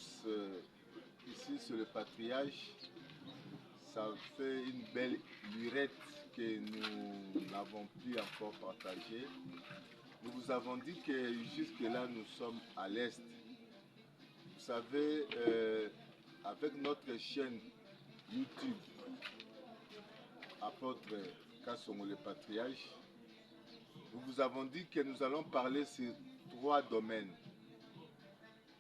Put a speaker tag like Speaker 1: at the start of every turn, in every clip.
Speaker 1: tous, ici sur le Patriarche, ça fait une belle lurette que nous n'avons plus encore partagée. Nous vous avons dit que jusque-là nous sommes à l'Est. Vous savez, avec notre chaîne YouTube, Apôtre Kasongo le Patriarche, nous vous avons dit que nous allons parler sur 3 domaines.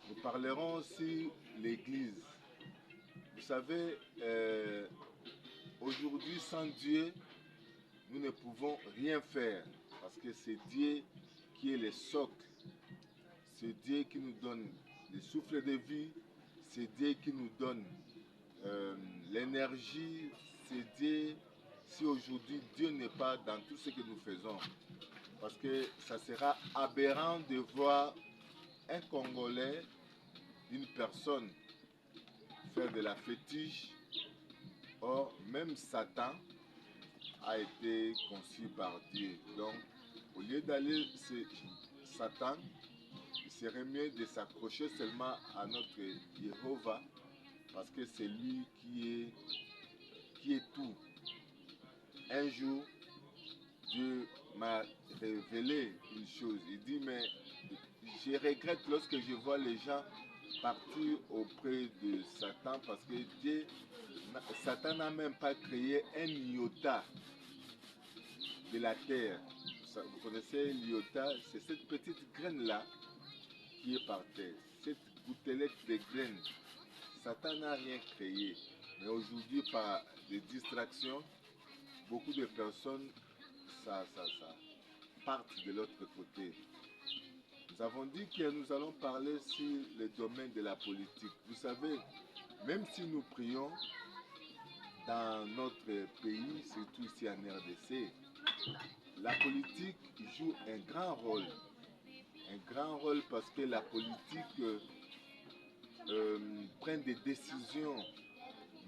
Speaker 1: Nous parlerons aussi l'Église. Vous savez, aujourd'hui sans Dieu, nous ne pouvons rien faire parce que c'est Dieu qui est le socle. C'est Dieu qui nous donne le souffle de vie, c'est Dieu qui nous donne l'énergie, c'est Dieu. Si aujourd'hui Dieu n'est pas dans tout ce que nous faisons, parce que ça sera aberrant de voir un Congolais, une personne faire de la fétiche. Or, même Satan a été conçu par Dieu. Donc, au lieu d'aller chez Satan, il serait mieux de s'accrocher seulement à notre Jéhovah, parce que c'est lui qui est tout. Un jour, Dieu m'a révélé une chose. Il dit, mais je regrette lorsque je vois les gens partir auprès de Satan, parce que Satan n'a même pas créé un iota de la terre. Vous connaissez l'iota, c'est cette petite graine-là qui est par terre. Cette gouttelette de graines. Satan n'a rien créé. Mais aujourd'hui, par des distractions, beaucoup de personnes partent de l'autre côté. Nous avons dit que nous allons parler sur le domaine de la politique. Vous savez, même si nous prions dans notre pays, surtout ici en RDC, la politique joue un grand rôle. Un grand rôle parce que la politique prend des décisions,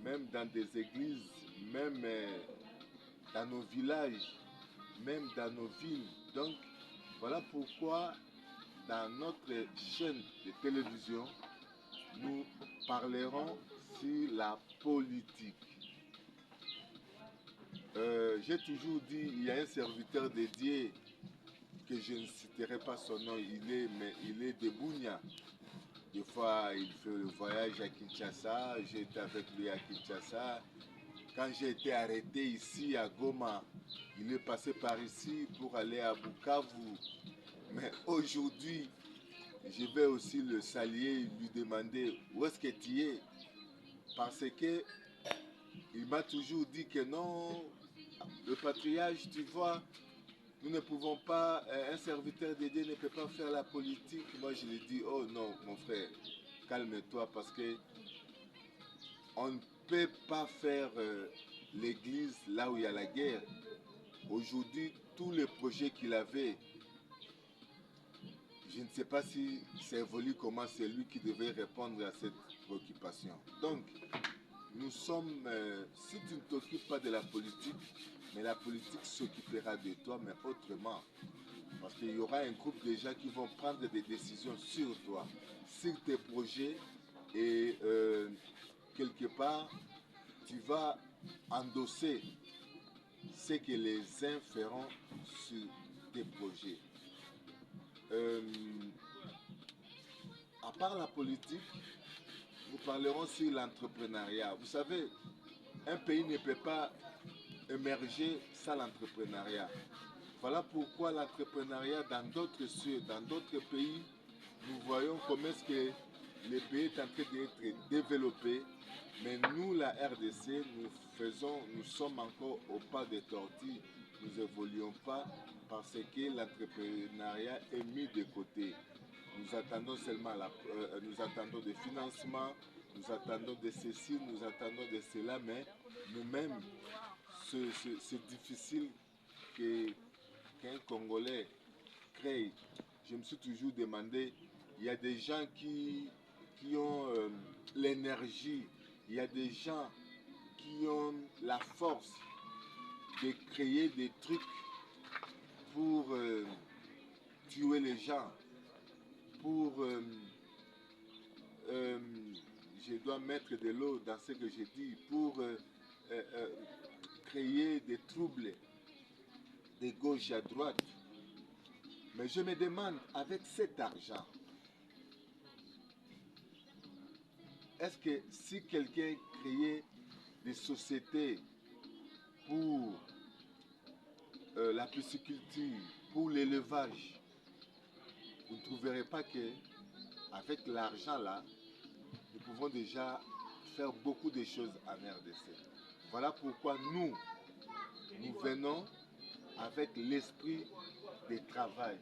Speaker 1: même dans des églises, même dans nos villages, même dans nos villes. Donc, voilà pourquoi dans notre chaîne de télévision, nous parlerons sur la politique. J'ai toujours dit, il y a un serviteur de Dieu que je ne citerai pas son nom, il est de Bunia. Des fois, il fait le voyage à Kinshasa, j'ai été avec lui à Kinshasa. Quand j'ai été arrêté ici à Goma, il est passé par ici pour aller à Bukavu. Mais aujourd'hui, je vais aussi le saluer, lui demander où est-ce que tu es. Parce que il m'a toujours dit que non, le patriarche, tu vois, nous ne pouvons pas, un serviteur de Dieu ne peut pas faire la politique. Moi, je lui dis, oh non, mon frère, calme-toi parce que on ne peut pas faire l'église là où il y a la guerre. Aujourd'hui, tous les projets qu'il avait, je ne sais pas si ça évolue comment c'est lui qui devait répondre à cette préoccupation. Donc, nous sommes, si tu ne t'occupes pas de la politique, mais la politique s'occupera de toi, mais autrement. Parce qu'il y aura un groupe de gens qui vont prendre des décisions sur toi, sur tes projets, et quelque part, tu vas endosser ce que les uns feront sur tes projets. À part la politique, nous parlerons sur l'entrepreneuriat. Vous savez, un pays ne peut pas émerger sans l'entrepreneuriat. Voilà pourquoi l'entrepreneuriat dans d'autres cieux, dans d'autres pays, nous voyons comment est-ce que le pays est en train d'être développé. Mais nous, la RDC, nous sommes encore au pas des tortilles. Nous n'évoluons pas parce que l'entrepreneuriat est mis de côté. Nous attendons seulement nous attendons des financements, nous attendons de ceci, nous attendons de cela, mais nous-mêmes, c'est difficile qu'un Congolais crée. Je me suis toujours demandé, il y a des gens qui ont l'énergie, il y a des gens qui ont la force de créer des trucs pour tuer les gens, pour je dois mettre de l'eau dans ce que je dis pour créer des troubles de gauche à droite. Mais je me demande, avec cet argent, est-ce que si quelqu'un créait des sociétés pour la pisciculture, pour l'élevage, vous ne trouverez pas que avec l'argent là, nous pouvons déjà faire beaucoup de choses en RDC. Voilà pourquoi nous venons avec l'esprit de travail.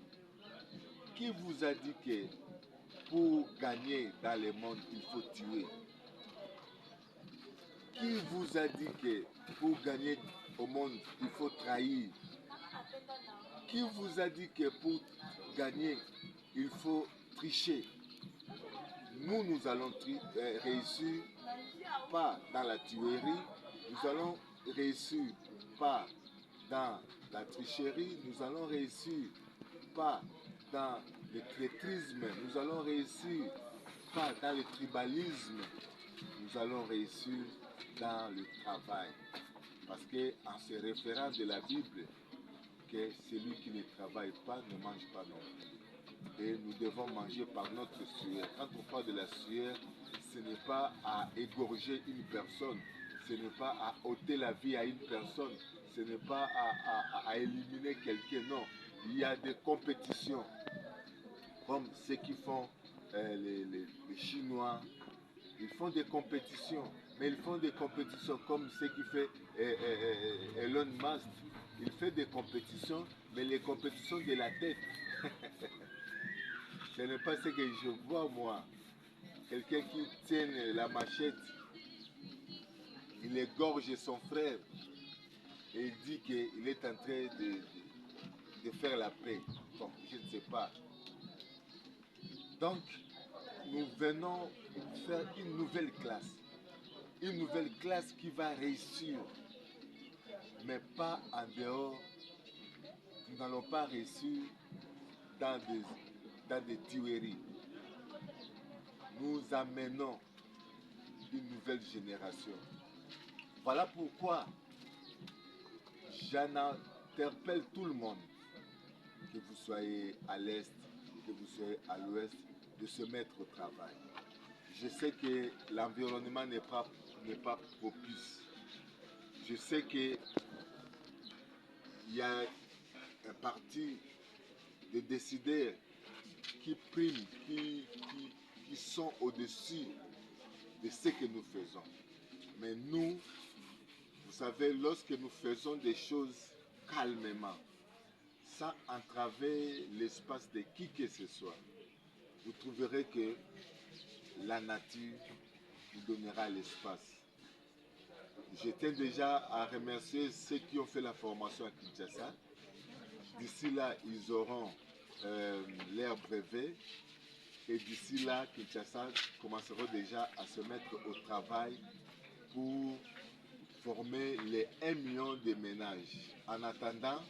Speaker 1: Qui vous a dit que pour gagner dans le monde, il faut tuer? Qui vous a dit que pour gagner au monde, il faut trahir? Qui vous a dit que pour gagner, il faut tricher? Nous allons réussir pas dans la tuerie, nous allons réussir pas dans la tricherie, nous allons réussir pas dans le traîtrisme, nous allons réussir pas dans le tribalisme, nous allons réussir dans le travail. Parce qu'en se référant de la Bible, que celui qui ne travaille pas ne mange pas non plus. Et nous devons manger par notre sueur. Quand on parle de la sueur, ce n'est pas à égorger une personne, ce n'est pas à ôter la vie à une personne, ce n'est pas à éliminer quelqu'un, non. Il y a des compétitions, comme ceux qui font les Chinois, ils font des compétitions, mais ils font des compétitions comme ce qui fait Elon Musk. Il fait des compétitions, mais les compétitions de la tête. Ce n'est pas ce que je vois moi. Quelqu'un qui tient la machette, il égorge son frère et il dit qu'il est en train de faire la paix. Bon, je ne sais pas. Donc, nous venons faire une nouvelle classe. Une nouvelle classe qui va réussir, mais pas en dehors. Nous n'allons pas réussir dans des tueries. Nous amenons une nouvelle génération. Voilà pourquoi j'en interpelle tout le monde, que vous soyez à l'est, que vous soyez à l'ouest, de se mettre au travail. Je sais que l'environnement n'est pas propice. Je sais qu'il y a un parti de décideurs qui priment, qui sont au-dessus de ce que nous faisons. Mais nous, vous savez, lorsque nous faisons des choses calmement, sans entraver l'espace de qui que ce soit, vous trouverez que la nature vous donnera l'espace. Je tiens déjà à remercier ceux qui ont fait la formation à Kinshasa. D'ici là, ils auront leur brevet. Et d'ici là, Kinshasa commencera déjà à se mettre au travail pour former les 1 million de ménages. En attendant,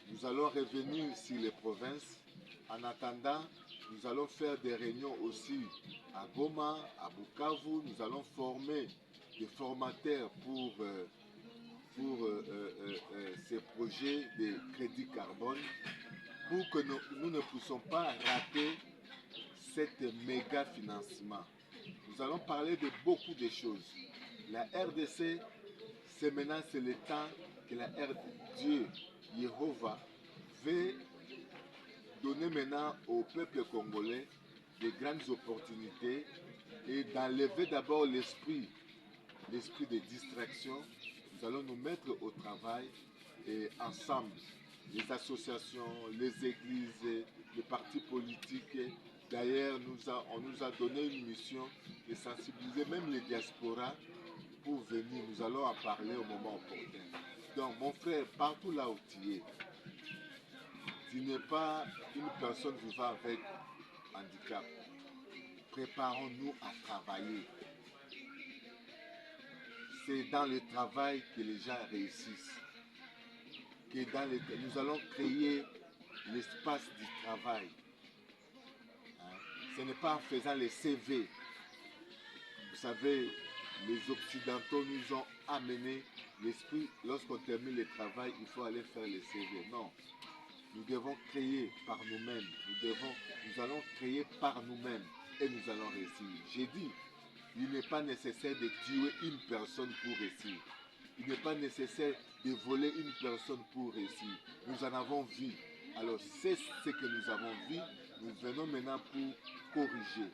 Speaker 1: nous allons revenir sur les provinces. En attendant, nous allons faire des réunions aussi à Goma, à Bukavu. Nous allons former des formateurs pour ces projets de crédit carbone, pour que nous ne puissions pas rater cet méga financement. Nous allons parler de beaucoup de choses. La RDC, c'est maintenant, c'est le temps que Dieu, Jéhovah, veut donner maintenant au peuple congolais de grandes opportunités et d'enlever d'abord l'esprit de distraction. Nous allons nous mettre au travail et ensemble, les associations, les églises, les partis politiques. D'ailleurs, on nous a donné une mission de sensibiliser même les diasporas pour venir. Nous allons en parler au moment opportun. Donc, mon frère, partout là où tu n'es pas une personne vivant avec handicap. Préparons-nous à travailler. C'est dans le travail que les gens réussissent. Nous allons créer l'espace du travail. Ce n'est pas en faisant les CV Vous savez, les Occidentaux nous ont amené l'esprit, lorsqu'on termine le travail, il faut aller faire les CV. Non, nous devons créer par nous-mêmes. Nous allons créer par nous-mêmes et nous allons réussir. J'ai dit, il n'est pas nécessaire de tuer une personne pour réussir. Il n'est pas nécessaire de voler une personne pour réussir. Nous en avons vu. Alors c'est ce que nous avons vu. Nous venons maintenant pour corriger.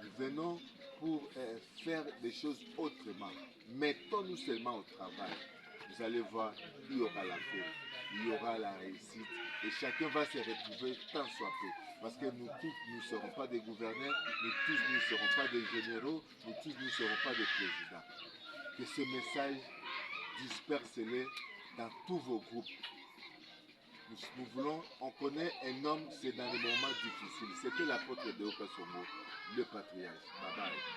Speaker 1: Nous venons pour faire des choses autrement. Mettons-nous seulement au travail. Vous allez voir, il y aura la paix, il y aura la réussite. Et chacun va se retrouver tant soit peu. Parce que nous tous ne serons pas des gouverneurs, nous tous ne serons pas des généraux, nous tous ne serons pas des présidents. Que ce message dispersez-le dans tous vos groupes. Nous voulons, on connaît un homme, c'est dans les moments difficiles. C'était l'apôtre de Okasomo, le patriarche. Bye bye.